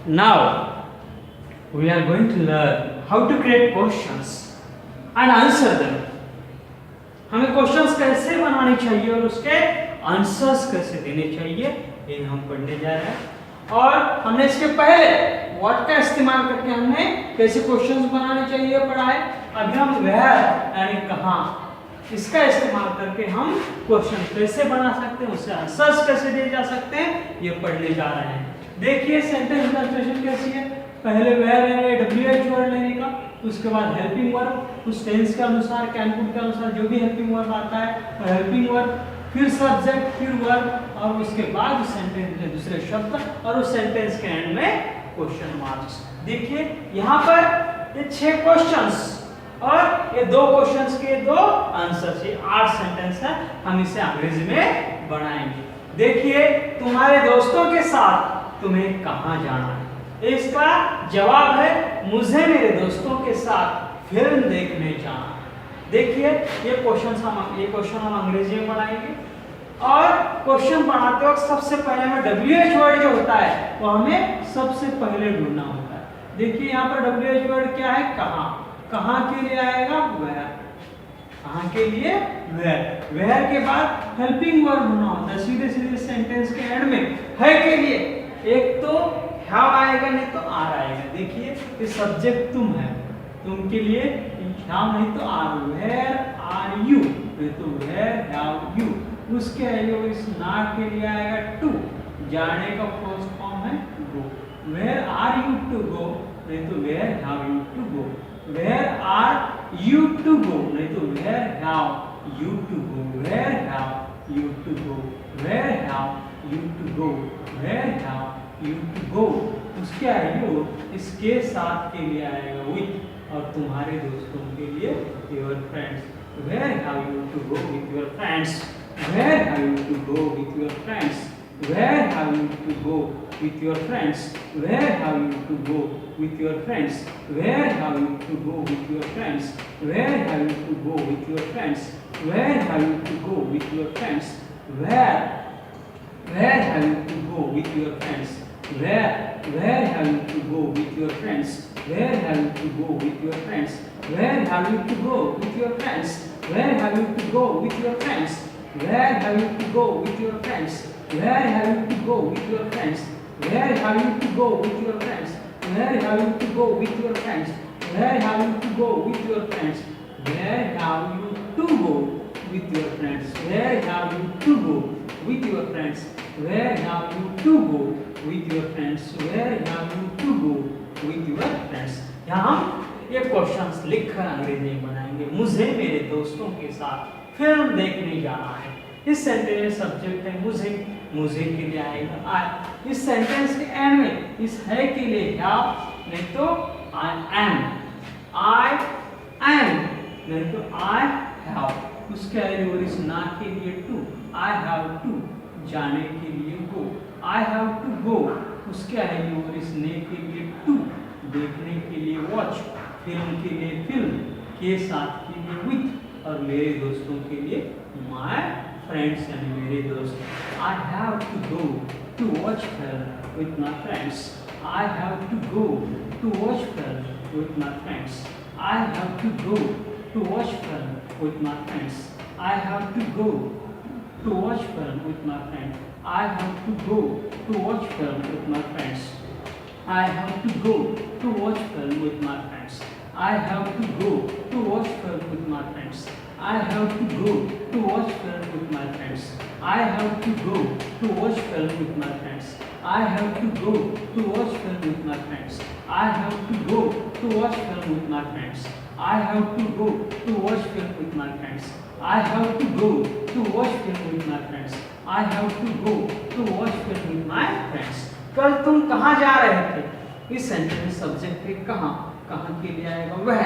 Now we are going to learn how to create questions and answer them. हमें questions कैसे बनाने चाहिए और उसके आंसर्स कैसे देने चाहिए ये हम पढ़ने जा रहे हैं। और हमने इसके पहले व्हाट का इस्तेमाल करके हमने कैसे क्वेश्चंस बनाने चाहिए पढ़ा है। अभी हम वेयर यानी कहाँ इसका इस्तेमाल करके हम क्वेश्चन कैसे बना सकते हैं, उससे आंसर्स कैसे दिए जा सकते हैं ये पढ़ने जा रहे हैं। देखिए सेंटेंस कंस्ट्रक्शन कैसी है। पहले वेयर है WH वर्ड लेने का, उसके बाद हेल्पिंग वर्ब उस टेंस के अनुसार कैन कुड के अनुसार जो भी हेल्पिंग वर्ब आता है वो हेल्पिंग वर्ब, फिर सब्जेक्ट, फिर वर्ब और उसके बाद उस सेंटेंस में दूसरे शब्द और उस सेंटेंस के एंड में क्वेश्चन मार्क्स। देखिए यहाँ पर ये 6 क्वेश्चंस और ये 2 क्वेश्चंस के 2 आंसर्स, ये 8 सेंटेंस है। हम इसे अंग्रेजी में बनाएंगे। देखिए तुम्हारे दोस्तों के साथ तुम्हें कहाँ जाना है, इसका जवाब है मुझे मेरे दोस्तों के साथ फिल्म देखने जाना। देखिए ये क्वेश्चन हम अंग्रेजी में बनाएंगे और क्वेश्चन बनाते वक्त सबसे पहले हमें WH वर्ड जो होता है वो हमें सबसे पहले ढूंढना होता है। देखिए यहाँ पर WH वर्ड क्या है, कहाँ। कहाँ के लिए आएगा वेयर, कहाँ के लिए वेयर। वेयर के बाद हेल्पिंग वर्ब होना होता है सीधे सीधे सेंटेंस के एंड में। है के लिए एक तो हैव आएगा नहीं तो आर आएगा। देखिए ये सब्जेक्ट तुम है, तुम के लिए हैव नहीं तो आर। वेयर आर यू नहीं तो वेयर हैव यू। उसके आगे इस नॉट के लिए आएगा टू, जाने का फर्स्ट फॉर्म है go. Where are you to go नहीं तो where have you to go. Where are you to go नहीं तो where have you to go. Where have you to go, where have you to go, where have you to go. उसके आगे इसके साथ के लिए आएगा विथ और तुम्हारे दोस्तों के लिए your friends. Where have you to go with your friends, where have you to go with your friends, where have you to go with your friends, where have you to go with your friends, where have you to go with your friends, where have you to go with your friends, where have you to go with your friends, where have you to go with your friends, where have you to go with your friends, where have you to go with your friends, where have you to go with your friends, where have you to go with your friends, where have you to go with your friends, where have you to go with your friends, where have you to go with your friends, where have you to go with your friends, where have you to go with your friends, where have you to go with your friends, where have you to go with your friends, where have you to go with your friends, where have you to go with your friends। यहाँ हम ये questions लिखकर अंग्रेजी में बनाएंगे। मुझे मेरे दोस्तों के साथ फिल्म देखने जाना है। इस सेंटेंस में सब्जेक्ट है मुझे, मुझे के लिए आएगा आई। इस सेंटेंस के एंड में इस है के लिए हैव नहीं तो आई एम, आई एम नहीं तो आई हैव। उसके आगे और इस ना के लिए टू, आई हैव टू, जाने के लिए गो, आई हैव टू गो। उसके आगे और इस ने के लिए टू, देखने के लिए वॉच, फिल्म के लिए फिल्म, के साथ के लिए विथ और मेरे दोस्तों के लिए माय फ्रेंड्स यानी मेरे दोस्त। I have to go to watch film with my friends. I have to go to watch film with my friends. I have to go to watch film with my friends. I have to go to watch film with my friends. I have to go to watch film with my friends. I have to go to watch film with my friends. I have to go to watch film with my friends. I have to go to watch film with my friends. I have to go to watch film with my friends. I have to go to watch film with my friends. I have to go to watch film with my friends. I have to go to watch film with my friends. I have to go to watch film with my friends. I have to go to watch film with my friends। कल तुम कहाँ जा रहे थे? इस sentence subject पे कहाँ के लिए आएगा वह।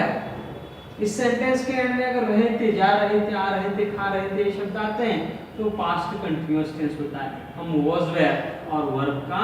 इस सेंटेंस के एंड में अगर रहे थे, जा रहे थे, आ रहे थे, खा रहे थे शब्द आते हैं तो पास्ट कंटिन्यूअस टेंस होता है। हम वाज वेयर और वर्ब का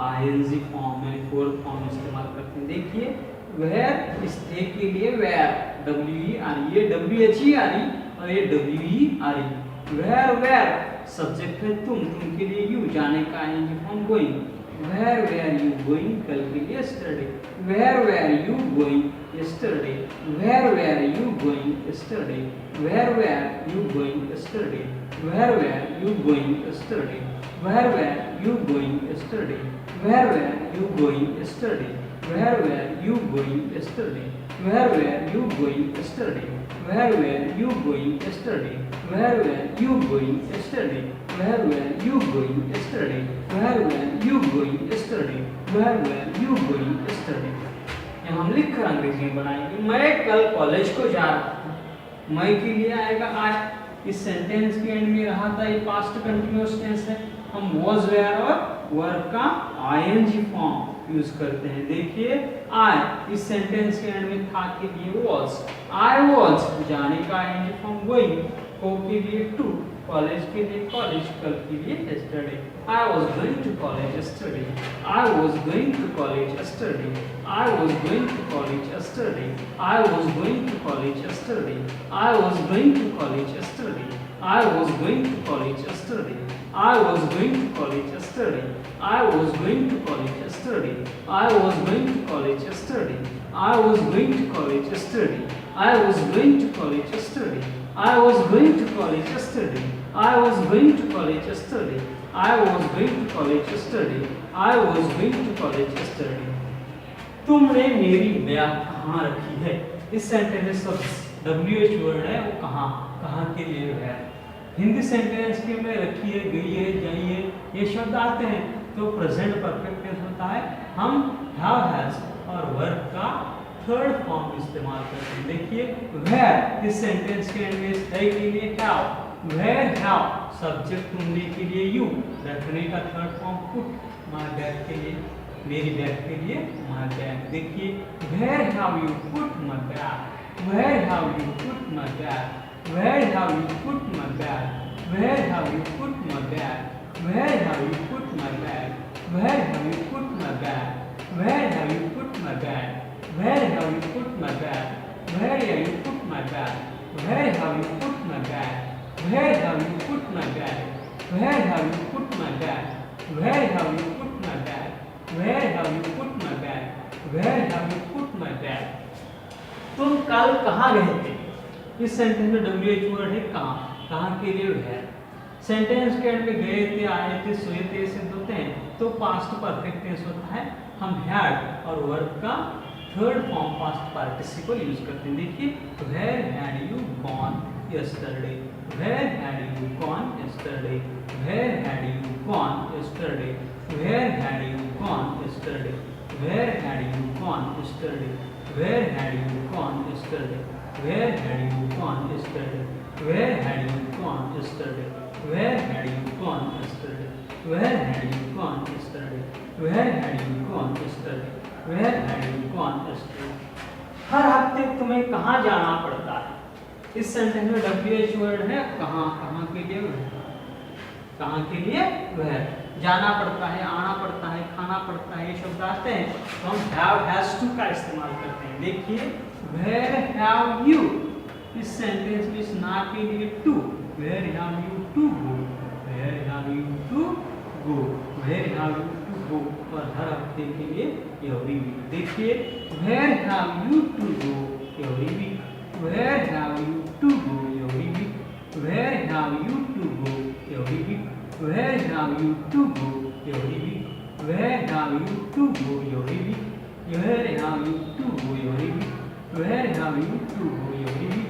आईएनजी फॉर्म यानी फोर्थ फॉर्म इस्तेमाल करते हैं। देखिए वेयर इस थे के लिए वेयर, WER, ये WHERE और ये WERE। वेयर वेयर सब्जेक्ट है तुम के लिए यू, जाने का I N G form going. Where were you going, कल के लिए yesterday, where were you going yesterday, where were you going yesterday, where were you going yesterday, where were you going yesterday, where were you going yesterday, where were you going yesterday, where were you going yesterday, where were you going yesterday, where were you going yesterday, where were you going yesterday, where were you going yesterday, where were you going yesterday, where were you going yesterday। यहाँ हम लिख कर अंग्रेजी में बनाएंगे। मैं कल college को जा रहा था, मैं के लिए आएगा आई। इस सेंटेंस के एंड में रहा था, ये पास्ट कंटिन्यूअस टेंस है, हम was वेयर और वर्ब का आईएनजी फॉर्म यूज करते हैं। देखिए आई इस सेंटेंस के एंड में था के लिए was, आई was जाने का आईएनजी फॉर्म गोइंग, को के लिए टू, कॉलेज के लिए कॉलेज, कल के लिए yesterday, I was going to college yesterday, I was going to college yesterday, I was going to college yesterday, I was going to college yesterday, I was going to college yesterday, I was going to college yesterday, I was going to college yesterday, I was going to college yesterday, I was going to college yesterday, I was going to college yesterday, I was going to college yesterday, I was going to college yesterday, I was going to college yesterday, I was going to college yesterday, I was going to college yesterday। तुमने मेरी bag कहाँ रखी है? इस sentence में WH word है, वो कहाँ, कहाँ के लिए है। हिंदी सेंटेंस के में रखी है, गई है, जाई है, ये शब्द आते हैं तो प्रेजेंट परफेक्ट टेंस होता है। हम हैव हैज और वर्ब का थर्ड फॉर्म इस्तेमाल करते हैं। देखिए वेयर इस सेंटेंस के एंड में है के लिए हैव, वेयर हैव सब्जेक्ट तुमने के लिए यू, रखने का third form put, my bag के लिए, मेरी बैग के लिए माय बैग। देखिए where have you put my bag, where have you put my bag, where have you put my bag, where have you put my bag, where have you put my bag, where have you put my bag, where have you put my bag, where have you put my bag, where have you put my bag, where have you put my bag, where have you put my bag, where have you put my bag, where have you put my bag, where have you put my bag, where have you put my bag। तुम कल कहाँ गए थे? इस sentence में WH word है कहाँ, कहाँ के लिए है। सेंटेंस के एंड में गए थे, आए थे, सोए थे सिद्ध होते हैं तो पास्ट परफेक्ट टेंस होता है। हम हैड और वर्ब का third form past participle use करते हैं। देखिए where had you gone yesterday, where had you gone yesterday, where had you gone yesterday, where had you gone yesterday, where had you gone yesterday, where had you gone yesterday, where had you gone yesterday, where had you gone yesterday, where had you gone yesterday, where had you gone yesterday, where had you gone yesterday, Where had you gone yesterday? हर हफ्ते तुम्हें कहाँ जाना पड़ता है? इस sentence में WH word है कहाँ, कहाँ के लिए वह, कहाँ के लिए वह, जाना पड़ता है, आना पड़ता है, खाना पड़ता है, ये शब्द आते हैं तो हम have has to का इस्तेमाल करते हैं। देखिए where have you इस सेंटेंस में इस ना के लिए to, where have you to go, where have you to go, where have you go और हर हफ्ते के लिए एवरी वीक। देखिए where have you to go every week, where have you to go every week, where have you to go every week, where have you to go every week, where have you to go every week, where have you to go every week, where have you to go every week,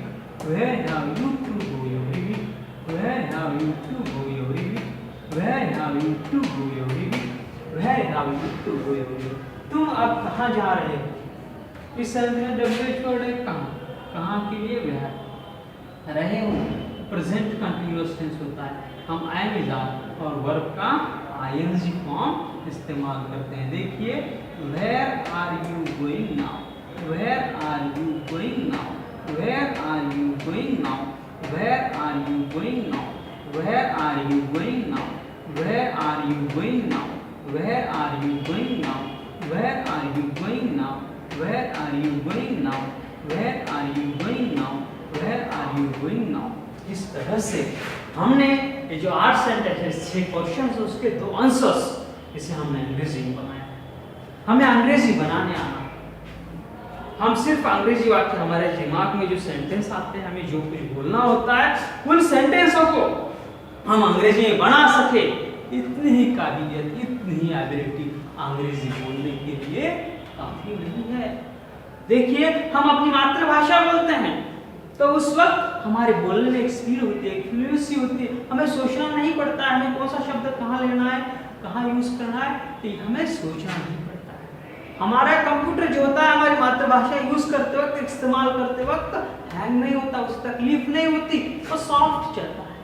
where have you to go every week, where have you to go every week, where have you to go every week, Where have you to go every? तुम अब कहाँ जा रहे हो? इस sentence में WH word है कहाँ, कहाँ के लिए वह, रहे हो प्रेजेंट कंटिन्यूअस टेंस होता है। हम am is are और वर्ब का ing फॉर्म इस्तेमाल करते हैं। देखिए where are you going now, where are you going now, where are you going now, where are you going now, where are you going now, where are you going now, where are you going now, where are you going now, where are you going now, where are you going now, where are you going now। इस तरह से हमने ये जो 8 sentences 6 questions उसके 2 answers इसे हमने अंग्रेजी में बनाया। हमें अंग्रेजी बनाने आना, हम सिर्फ अंग्रेजी वाक्य, हमारे दिमाग में जो सेंटेंस आते हैं, हमें जो कुछ बोलना होता है, उन सेंटेंसों को हम अंग्रेजी में बना सके, इतनी ही काबिलियत, इतनी ही एबिलिटी अंग्रेजी बोलने के लिए काफी नहीं है। देखिए, हम अपनी मातृभाषा बोलते हैं तो उस वक्त हमारे बोलने में एक स्पीड होती है, एक फ्लुएंसी होती है, हमें सोचना नहीं पड़ता है हमें कौन सा शब्द कहाँ लेना है, कहाँ यूज करना है, तो हमें सोचना नहीं पड़ता है। हमारा कंप्यूटर जो होता है, हमारी मातृभाषा यूज करते वक्त, इस्तेमाल करते वक्त हैंग नहीं होता, उससे तकलीफ नहीं होती, वो सॉफ्ट चलता है।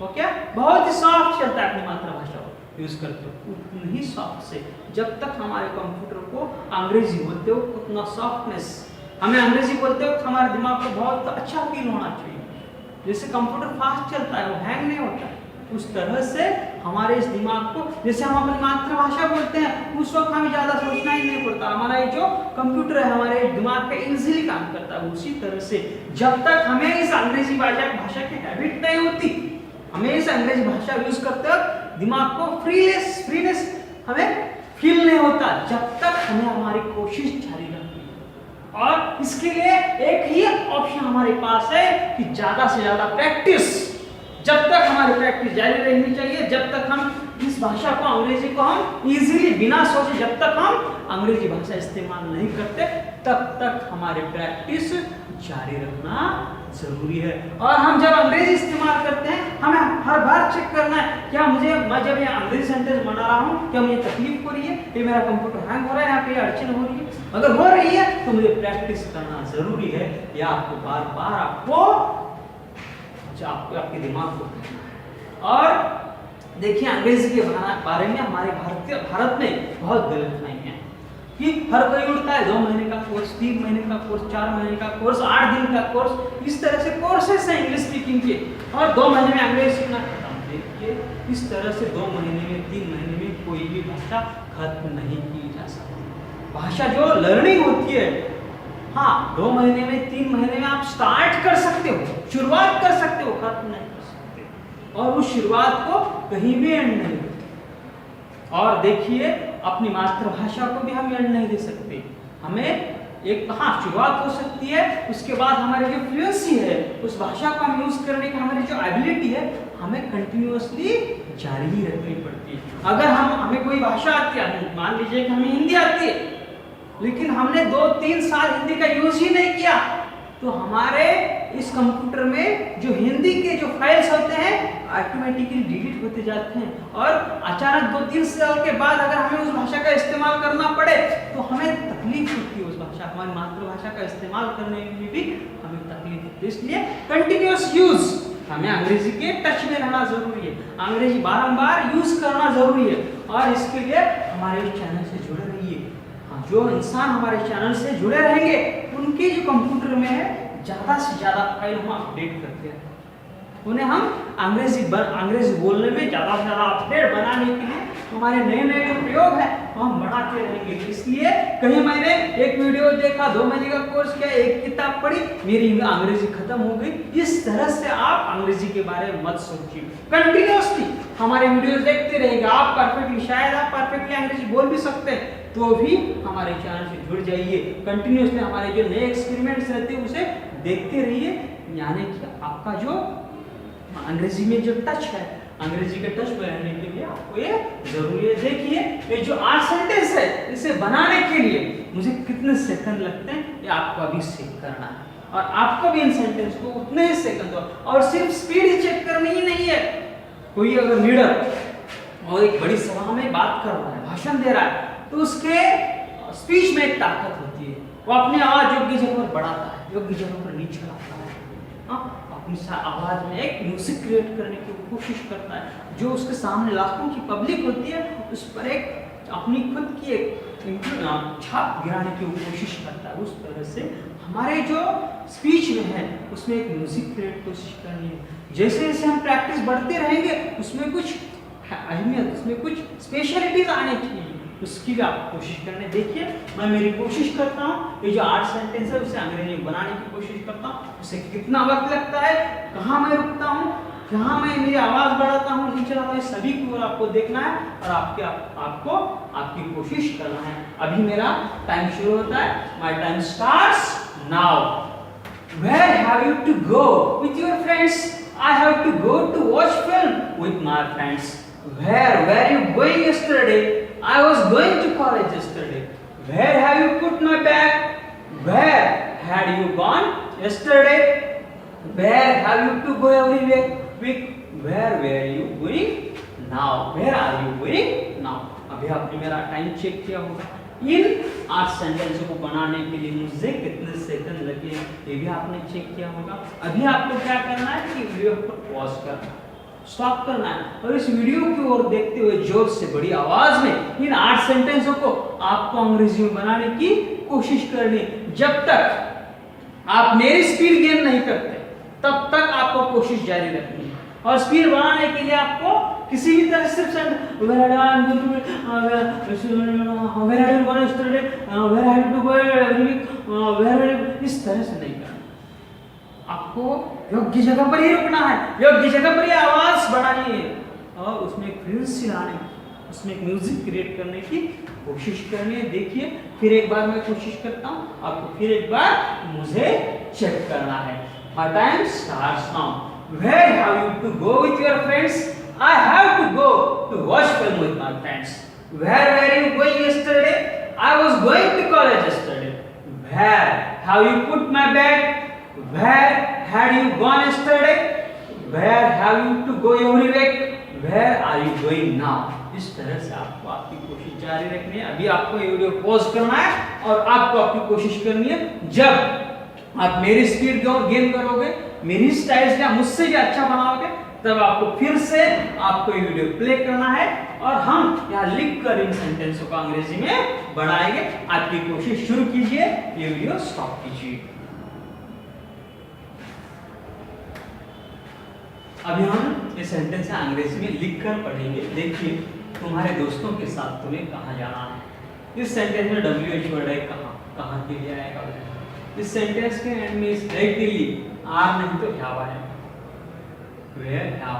ओके, बहुत ही सॉफ्ट चलता है अपनी मातृभाषा को यूज करते हो, उतनी ही सॉफ्ट से। जब तक हमारे कंप्यूटर को अंग्रेजी बोलते हो उतना सॉफ्टनेस, हमें अंग्रेजी बोलते हो हमारे दिमाग को बहुत अच्छा फील होना चाहिए। जैसे कंप्यूटर फास्ट चलता है, वो हैंग नहीं होता है, उस तरह से हमारे इस दिमाग को, जैसे हम अपनी मातृभाषा बोलते हैं उस वक्त हमें ज्यादा सोचना ही नहीं पड़ता, हमारा ये जो कंप्यूटर है हमारे दिमाग पे इजीली काम करता है। उसी तरह से जब तक हमें इस अंग्रेजी भाषा की हैबिट नहीं होती, हमें इस अंग्रेजी भाषा यूज करते वक्त दिमाग को फ्रीनेस हमें फील नहीं होता, जब तक हमें हमारी कोशिश जारी रखनी है। और इसके लिए एक ही ऑप्शन हमारे पास है कि ज्यादा से ज्यादा प्रैक्टिस। जब तक हमारी प्रैक्टिस जारी रहनी चाहिए, जब तक हम इस भाषा को, अंग्रेजी को हम इजीली बिना सोचे, जब तक हम अंग्रेजी भाषा इस्तेमाल नहीं करते, तब तक हमारी प्रैक्टिस जारी रखना जरूरी है। और हम जब अंग्रेजी इस्तेमाल करते हैं, हमें हर बार चेक करना है क्या मैं जब ये अंग्रेजी सेंटेंस बना रहा हूँ, क्या मुझे तकलीफ हो रही है, ये मेरा कंप्यूटर हैंग हो रहा है, यहाँ पे अड़चन हो रही है। अगर हो रही है तो मुझे प्रैक्टिस करना जरूरी है, या आपको बार बार आपके दिमाग को करना है। और देखिए, अंग्रेजी के बारे में हमारे भारत में बहुत गलतफहमी है कि हर कोई उड़ता है 2 महीने का कोर्स, 3 महीने का कोर्स, 4 महीने का कोर्स, 8 दिन का कोर्स, इस तरह से कोर्सेस हैं इंग्लिश स्पीकिंग के, और 2 महीने में अंग्रेजी सीखना खत्म। देखिए, इस तरह से 2 महीने में, 3 महीने में कोई भी भाषा खत्म नहीं की जा सकती। भाषा जो लर्निंग होती है, हाँ 2 महीने में, 3 महीने में आप स्टार्ट कर सकते हो, शुरुआत कर सकते हो, खत्म नहीं कर सकते, और उस शुरुआत को कहीं भी एंड नहीं होती। और देखिए, अपनी मातृभाषा को भी हम एंड नहीं दे सकते, हमें एक शुरुआत हो सकती है, उसके बाद हमारी जो फ्लुएंसी है, उस भाषा को हम यूज करने की हमारी जो एबिलिटी है, हमें कंटिन्यूअसली जारी ही रखनी पड़ती है। अगर हमें कोई भाषा आती है, मान लीजिए कि हमें हिंदी आती है, लेकिन हमने 2-3 साल हिंदी का यूज ही नहीं किया, तो हमारे इस कंप्यूटर में जो हिंदी के जो फाइल्स होते हैं ऑटोमेटिकली डिलीट होते जाते हैं, और अचानक 2-3 साल के बाद अगर हमें उस भाषा का इस्तेमाल करना पड़े तो हमें तकलीफ होती है, उस भाषा, हमारी मातृभाषा का इस्तेमाल करने में भी हमें तकलीफ होती है। इसलिए कंटिन्यूअस यूज, हमें अंग्रेजी के टच में रहना जरूरी है, अंग्रेजी बारंबार यूज करना जरूरी है। और इसके लिए हमारे इस चैनल से जुड़े रहिए। जो इंसान हमारे चैनल से जुड़े रहेंगे, उनके जो कंप्यूटर में है ज़्यादा से ज़्यादा फाइल हम अपडेट करते हैं, उन्हें हम अंग्रेजी बोलने में ज़्यादा से ज़्यादा अपडेट बनाने के लिए हमारे नए नए जो प्रयोग है हम बढ़ाते रहेंगे। इसलिए कहीं मैंने एक वीडियो देखा, 2 महीने का कोर्स किया, एक किताब पढ़ी, मेरी अंग्रेजी खत्म हो गई। इस तरह से आप अंग्रेजी के बारे में मत सोचिए, कंटिन्यूअसली हमारे वीडियोस देखते रहेंगे। आप परफेक्टली, शायद आप परफेक्टली अंग्रेजी बोल भी सकते हैं, तो भी हमारे चैनल से जुड़ जाइए, कंटिन्यूअसली हमारे जो नए एक्सपेरिमेंट्स रहते हैं उसे देखते रहिए, यानी कि आपका जो अंग्रेजी में जो टच है, अंग्रेजी के टच में रहने के लिए आपको ये जरूरी है। देखिए, ये जो 8 सेंटेंस है, इसे बनाने के लिए मुझे कितने सेकंड लगते हैं, ये आपको अभी चेक करना है, और आपको भी इन सेंटेंस को उतने ही सेकंड दो। और सिर्फ स्पीड ही चेक करनी ही नहीं है। कोई अगर लीडर और एक बड़ी सभा में बात कर रहा है, भाषण दे रहा है, तो उसके स्पीच में एक ताकत होती है, वो अपनी आवाज योग्य जगह पर बढ़ाता है, योग्य जगह पर नीचे लाता है, अपनी आवाज में एक म्यूजिक क्रिएट करने की कोशिश करता है, जो उसके सामने लाखों की पब्लिक होती है उस पर एक अपनी खुद की एक छाप गिराने की कोशिश करता है। उस तरह से हमारे जो स्पीच में है उसमें एक म्यूजिक क्रिएट कोशिश करनी है। जैसे जैसे हम प्रैक्टिस बढ़ते रहेंगे, उसमें कुछ अहमियत, उसमें कुछ स्पेशलिटीज आने चाहिए, उसकी भी आप कोशिश करने। देखिए, मैं मेरी कोशिश करता हूँ, ये जो 8 सेंटेंस है उसे अंग्रेजी में बनाने की कोशिश करता हूँ, उसे कितना वक्त लगता है, कहाँ मैं रुकता हूँ, यहाँ मैं मेरी आवाज बढ़ाता हूँ, नीचे आता हूँ, सभी की ओर आपको देखना है और आपको आपकी कोशिश करना है। अभी मेरा टाइम शुरू होता है। My time starts now. Where have you to go with your friends? I have to go to watch film with my friends. Where were you going yesterday? I was going to college yesterday. Where have you put my bag? Where had you gone yesterday? Where have you to go every week? Where were you going now? Where are you going now? अभी आपने मेरा time check किया होगा। इन 8 सेंटेंसों को बनाने के लिए मुझे कितने सेकंड लगे ये भी आपने चेक किया होगा। अभी आपको क्या करना है कि वीडियो को पॉज करना, स्टॉप करना है और इस वीडियो की ओर देखते हुए जोर से बड़ी आवाज में इन 8 सेंटेंसों को आपको अंग्रेजी में बनाने की कोशिश करनी। जब तक आप मेरी स्पीड गेन नहीं करते तब तक आपको कोशिश जारी रखनी है। और स्पीड बढ़ाने के लिए आपको किसी भी तरह से इस तरह से नहीं करना। आपको योग्य जगह पर ही रुकना है, योग्य जगह पर ही आवाज बढ़ानी है और उसमें एक फ्रीक्वेंसी लाने, उसमें एक म्यूजिक क्रिएट करने की कोशिश करनी है। देखिए फिर एक बार मैं कोशिश करता हूँ, आपको फिर एक बार मुझे चेक करना है। My time starts now. Where have you to go with your friends? I have to go to watch film with my friends. Where were you going yesterday? I was going to college yesterday. Where have you put my bag? Where had you gone yesterday? Where have you to go every week? Where are you going now? इस तरह से आपको आपकी कोशिश जारी रखनी है। अभी आपको ये वीडियो पॉज करना है और आपको आपकी कोशिश करनी है। जब आप मेरी स्पीड गेन करोगे, मेरी स्टाइल से मुझसे भी अच्छा बनाओगे, तब आपको फिर से आपको ये वीडियो प्ले करना है और हम यहाँ लिख कर इन सेंटेंसों को अंग्रेजी में बढ़ाएंगे। आपकी कोशिश शुरू कीजिए, ये वीडियो स्टॉप कीजिए। अभी हम ये सेंटेंस अंग्रेजी में लिख कर पढ़ेंगे। देखिए तुम्हारे दोस्तों के साथ तुम्हें कहाँ जाना है। इस सेंटेंस में WH वर्ड है, कहाँ के लिए आएगा। इस सेंटेंस के एंड में इस है के लिए आर नहीं तो हैव आएगा। वेयर हैव,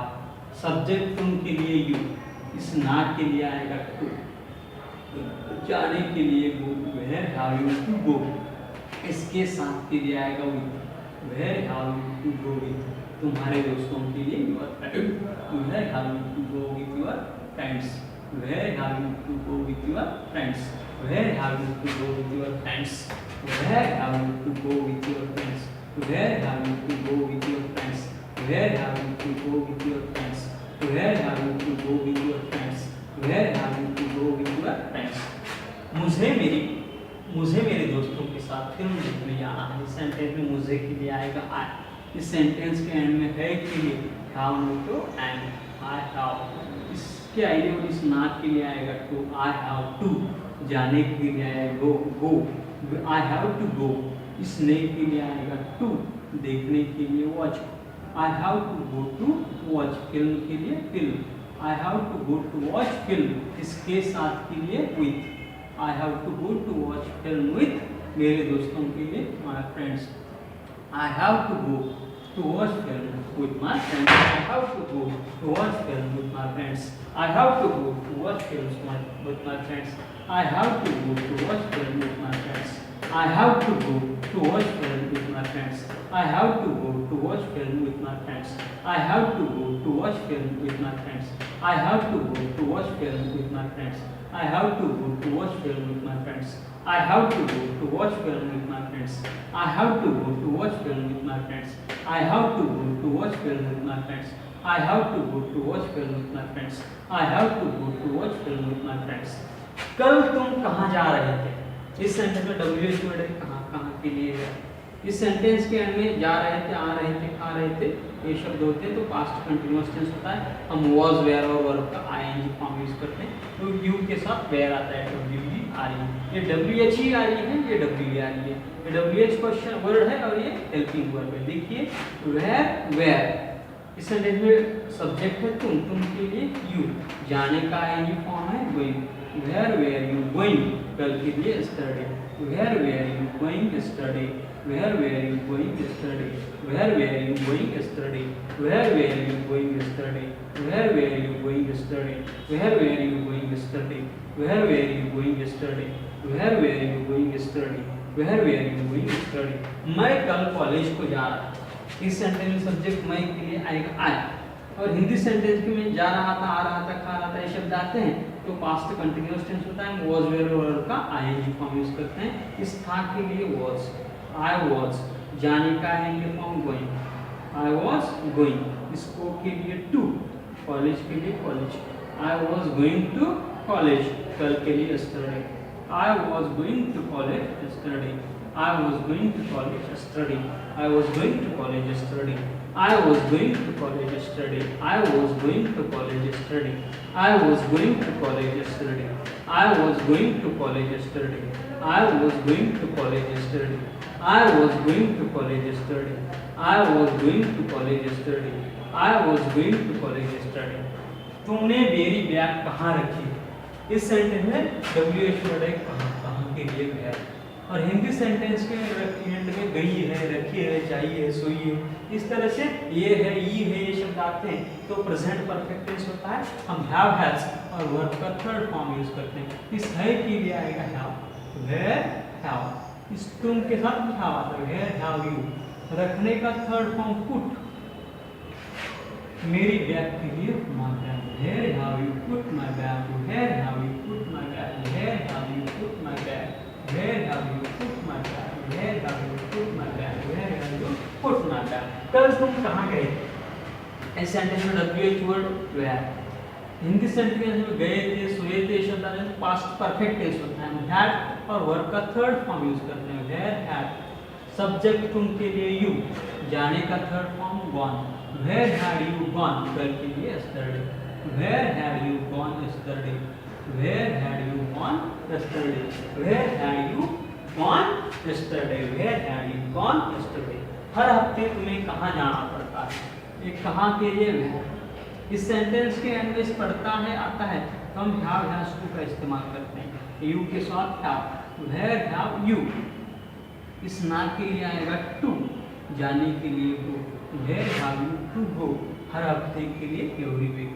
सब्जेक्ट तुम के लिए यू, इस ना के लिए आएगा टू, जाने के लिए go. Where have you to go, इसके साथ के लिए आएगा with. Where have you to go with, तुम्हारे दोस्तों के लिए your friend. Where have you to go with your friends. Where have you to go with your friends. Where have you to go with your friends. Where have you to go with your friends? Where have you to go with your friends? Where have you to go with your friends? Where have you to go with your friends? Where have you to go with your friends? मुझे मेरे दोस्तों के साथ film देखने जाना है। इस sentence में मुझे के लिए आएगा आई। इस सेंटेंस के एंड में है के लिए हैव नहीं तो एंड आई हैव। इसके आइए और इस ना के लिए आएगा टू। आई हैव टू, जाने के लिए आएगा गो। I have to go, इस ने के लिए आएगा to, देखने के लिए watch। I have to go to watch, film के लिए film। I have to go to watch film, इसके साथ के लिए with। I have to go to watch film with, मेरे दोस्तों के लिए my friends। I have to go to watch film with my friends। I have to go to watch film with my friends। I have to go to watch films with my friends। I have to go to watch film with my friends। I have to go to watch film with my friends। I have to go to watch film with my friends। I have to go to watch film with my friends। I have to go to watch film with my friends। I have to go to watch film with my friends। I have to go to watch film with my friends। I have to go to watch film with my friends। I have to go to watch film with my friends। I have to go to watch film with my friends। I have to go to watch film with my friends। कल तुम कहाँ जा रहे थे। इस sentence में WH word है, कहाँ के लिए है। इस सेंटेंस के एंड में जा रहे थे, आ रहे थे, खा रहे थे, ये शब्द होते हैं तो पास्ट कंटिन्यूअस टेंस होता है। हम वाज, वेयर और वर्ब का ING फॉर्म यूज करते हैं तो यू के साथ वेयर आता है, WE आ रही है। ये WH ही आ रही है, ये WE आ रही है। ये WH क्वेश्चन वर्ड है और ये हेल्पिंग वर्ब है। देखिए वेयर इस सेंटेंस में सब्जेक्ट है तुम के लिए यू, जाने का ING फॉर्म है गोइंग। वेयर यू गोइंग, कल के लिए study, where you going study, where you going study, where you going study, where you going study, where you going study, where you going study, where you going study, where you going study, where you going study. मैं कल college को जा रहा था। इस sentence में subject मैं के लिए आएगा आई, और हिंदी सेंटेंस में जा रहा था, आ रहा था, खा रहा था, ये शब्द आते हैं तो पास्ट कंटिन्यूअस टेंस होता है, वाज वेयर वर्ब का आईएनजी फॉर्म यूज करते हैं। इस था के लिए वाज, आई वाज, जाने का I N G form going, I was going, इसको के लिए टू, कॉलेज के लिए college, I was going to college, कल के लिए study, I was going to college study, I was going to college study, I was going to college study, I was going to college study, I was going to college study, I was going to college study, I was going to college study, I was going to college study, I was going to college study, I was going to college study, I was going to college study। तुमने मेरी bag कहाँ रखी? इस sentence में WH word है, कहाँ के लिए है, और हिंदी सेंटेंस के एंड में गई है, रखी है, चाहिए है, सोई है, इस तरह से ये है, ये शब्द आते हैं तो प्रेजेंट परफेक्ट टेंस होता है। हम हैव हैज और वर्ब का थर्ड फॉर्म यूज करते हैं। इस है के लिए आएगा हैव, वेयर हैव, इस तुम के साथ हैव आता है, वेयर हैव यू, रखने का थर्ड फॉर्म पुट, मेरी बैग के लिए my bag, where have you put my bag, where have you put my bag, where have you put my bag, where have you put my bag, where have you put my bag, where have you put my bag। कल तुम कहाँ गए? इस sentence में WH word where, Hindi sentence में गए थे, सोए थे शब्द आते हैं पास्ट परफेक्ट टेंस होता है। हम had और वर्ब का थर्ड फॉर्म यूज करते हैं, where had, सब्जेक्ट तुम के लिए you, जाने का third form gone, where had you gone, कल के लिए yesterday, where had you gone yesterday, where had you gone yesterday, where had you gone yesterday, where had you gone yesterday। हर हफ्ते तुम्हें कहाँ जाना पड़ता है, ये कहाँ के लिए है। इस सेंटेंस के एंड में पढ़ता है, आता है तो हम हैव हैज टू का इस्तेमाल करते हैं, यू के साथ हैव, वेयर हैव यू, इस ना के लिए आएगा टू, जाने के लिए go, where have you to go, हर हफ्ते के लिए every week,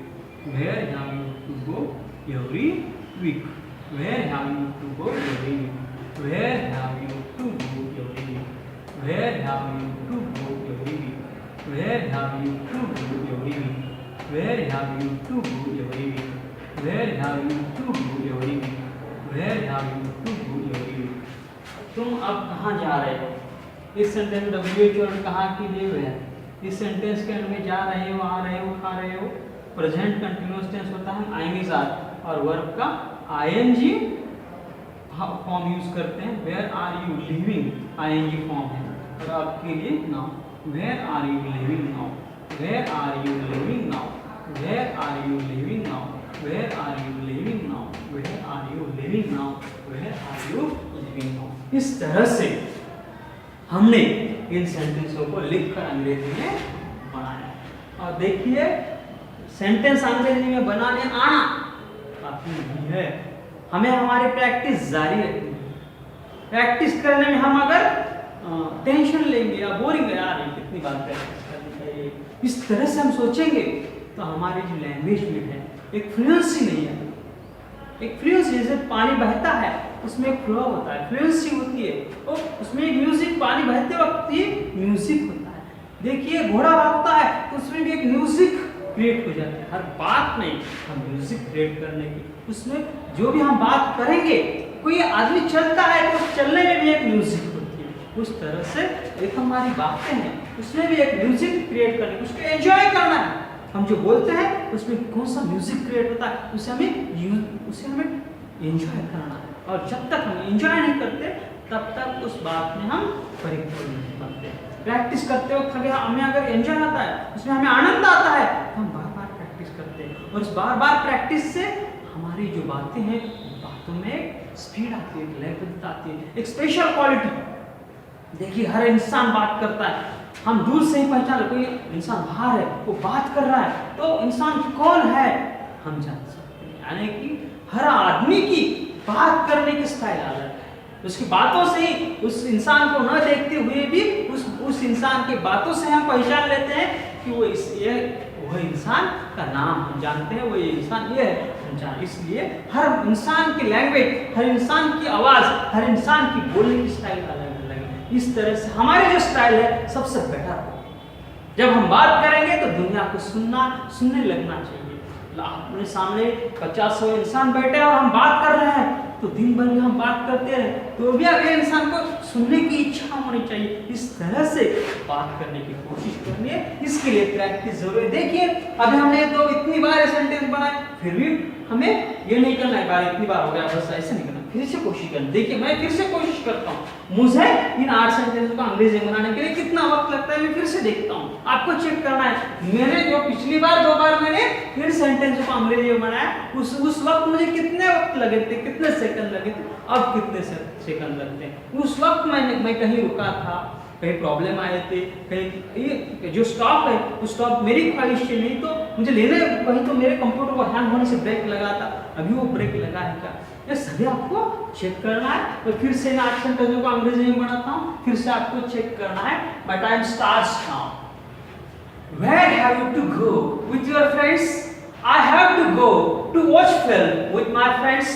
where have you to go every week, where have you to go every week, where have you to go every week, where have you to go every week, where have you to go every week, where have you to go every week, where have you to go every week, where have you to go every week। तुम अब कहाँ जा रहे हो? इस sentence में WH word कहाँ के लिए है, इस सेंटेंस के अंदर में जा रहे हो, आ रहे हो, खा रहे हो, प्रेजेंट कंटिन्यूअस टेंस होता है, आईएनजी साथ और वर्ब का आईएनजी फॉर्म यूज करते हैं। Where are you living, I N G form है, और आपके लिए now, where are you living now, where are you living now, where are you living now, where are you living now, where are you living now, where are you living now. इस तरह से हमने इन सेंटेंसों को लिखकर अंग्रेजी में बनाया, और देखिए सेंटेंस अंग्रेजी में बनाने आना काफी नहीं है, हमें हमारी प्रैक्टिस जारी रखनी है। प्रैक्टिस करने में हम अगर टेंशन लेंगे या बोरिंग है, यार कितनी बार प्रैक्टिस करनी चाहिए, इस तरह से हम सोचेंगे तो हमारी जो लैंग्वेज में है एक फ्लुएंसी नहीं है। एक फ्लुएंसी जैसे पानी बहता है उसमें एक फ्लो होता है, फ्लुएंसी होती है, और उसमें एक म्यूजिक, पानी बहते वक्त ये म्यूजिक होता है। देखिए घोड़ा भागता है तो उसमें भी एक म्यूजिक क्रिएट हो जाती है। हर बात में हम म्यूजिक क्रिएट करने की, उसमें जो भी हम बात करेंगे, कोई आदमी चलता है तो चलने में भी एक म्यूजिक होती है। उस तरह से एक हमारी बातें हैं, उसमें भी एक म्यूजिक क्रिएट करने, उसको एंजॉय करना है। हम जो बोलते हैं उसमें कौन सा म्यूजिक क्रिएट होता है, उसे हमें एंजॉय करना है। और जब तक हम एंजॉय नहीं करते तब तक उस बात में हम परिपूर्ण नहीं बनते। प्रैक्टिस करते वक्त हमें अगर एंजॉय आता है, उसमें हमें आनंद आता है, तो हम बार बार प्रैक्टिस करते हैं, और इस बार बार प्रैक्टिस से हमारी जो बातें हैं, बातों में स्पीड आती है, लयबद्धता आती है, एक स्पेशल क्वालिटी। देखिए हर इंसान बात करता है, हम दूर से ही पहचान, कोई इंसान बाहर है वो बात कर रहा है तो इंसान कौन है हम जान सकते हैं। यानी कि हर आदमी की बात करने की स्टाइल अलग है। उसकी बातों से ही, उस इंसान को न देखते हुए भी उस इंसान की बातों से हम पहचान लेते हैं कि वह इंसान का नाम हम जानते हैं, वो ये इंसान ये है हम जानते। इसलिए हर इंसान की लैंग्वेज, हर इंसान की आवाज़, हर इंसान की बोलने की स्टाइल अलग अलग है। इस तरह से हमारी जो स्टाइल है सबसे बेटर है। जब हम बात करेंगे तो दुनिया को सुनने लगना चाहिए। अपने सामने 50-100 इंसान बैठे हैं और हम बात कर रहे हैं, तो दिन भर हम बात करते रहे तो भी अगले इंसान को सुनने की इच्छा होनी चाहिए। इस तरह से बात करने की कोशिश करनी है। इसके लिए प्रैक्टिस जरूरी है। देखिए अभी हमने तो इतनी बार सेंटेंस बनाए, फिर भी हमें ये नहीं करना है बार इतनी बार हो गया बस ऐसे नहीं करना, फिर से कोशिश करना। देखिए मैं फिर से कोशिश करता हूँ। मुझे इन 8 सेंटेंस को अंग्रेजी में बनाने के लिए कितना वक्त लगता है मैं फिर से देखता हूँ। आपको चेक करना है मेरे जो पिछली बार 2 बार मैंने इन सेंटेंस को अंग्रेजी में बनाया उस वक्त मुझे कितने वक्त लगे थे, कितने सेकंड लगे थे, अब कितने सेकंड लगते हैं। उस वक्त मैं कहीं रुका था, कहीं प्रॉब्लम आए थे, कहीं जो स्टॉप है उस स्टॉप मेरी ख्वाहिश से नहीं तो मुझे लेने, कहीं तो मेरे कंप्यूटर को हैंग होने से ब्रेक लगा था, अभी वो ब्रेक लगा है क्या, ये सभी आपको चेक करना है। तो फिर से मैं 8 सेंटेंस को अंग्रेजी में बनाता हूँ, फिर से आपको चेक करना है। My time starts now. Where have you to go with your friends? I have to go to watch film with my friends.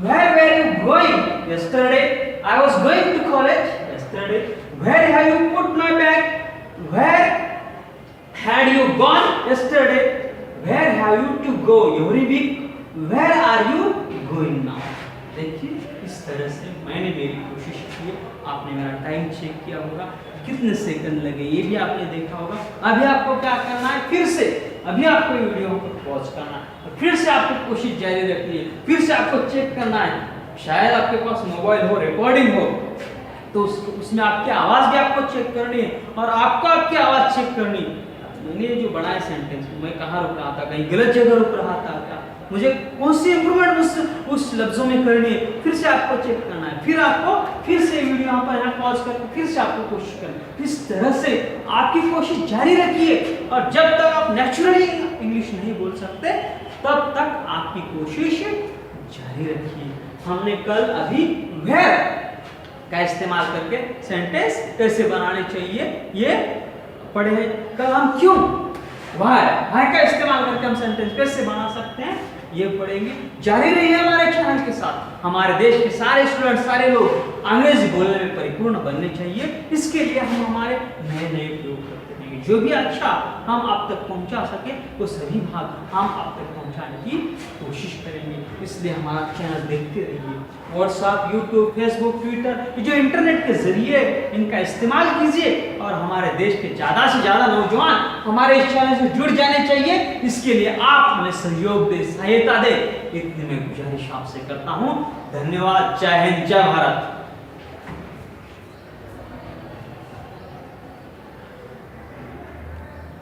Where were you going yesterday? I was going to college yesterday. Where have you put my bag? Where had you gone yesterday? Where have you to go every week? Where are you going now? देखिए इस तरह से मैंने मेरी कोशिश की है। आपने मेरा टाइम चेक किया होगा, कितने सेकंड लगे ये भी आपने देखा होगा। अभी आपको क्या करना है, फिर से अभी आपको वीडियो को पॉज करना है, फिर से आपको कोशिश जारी रखनी है, फिर से आपको चेक करना है। शायद आपके पास मोबाइल हो, रिकॉर्डिंग हो, तो उसमें आपकी आवाज़ भी आपको चेक करनी है और आपको आपकी आवाज़ चेक करनी है। मैंने जो बनाए सेंटेंस मैं कहाँ रुक रहा था, कहीं गलत जगह रुक रहा था क्या, मुझे कौन सी इंप्रूवमेंट उस लफ्जों में करनी है, फिर से आपको चेक करना है। फिर आपको फिर से वीडियो यहाँ पर पॉज करके फिर से आपको कोशिश करनी है। इस तरह से आपकी कोशिश जारी रखिए और जब तक आप नेचुरली इंग्लिश नहीं बोल सकते तब तक आपकी कोशिश जारी रखिए। हमने कल अभी वेयर का इस्तेमाल करके सेंटेंस कैसे बनाने चाहिए ये पढ़े। कल हम क्यों, वाई का इस्तेमाल करके हम सेंटेंस कैसे बना सकते हैं ये पढ़ेंगे। जारी रहिए हमारे चैनल के साथ। हमारे देश के सारे स्टूडेंट, सारे लोग अंग्रेजी बोलने में परिपूर्ण बनने चाहिए। इसके लिए हम हमारे नए नए प्रयोग करते रहेंगे। जो भी अच्छा हम आप तक पहुंचा सके वो सभी भाग हम आप तक पहुंचाने की कोशिश करेंगे। इसलिए हमारा चैनल देखते रहिए। व्हाट्सएप, यूट्यूब, फेसबुक, ट्विटर, जो इंटरनेट के जरिए इनका इस्तेमाल कीजिए और हमारे देश के ज़्यादा से ज़्यादा नौजवान हमारे इस चैनल से जुड़ जाने चाहिए। इसके लिए आप हमें सहयोग दे, सहायता दे, इतनी मैं गुजारिश आपसे करता हूँ। धन्यवाद। जय हिंद, जय भारत।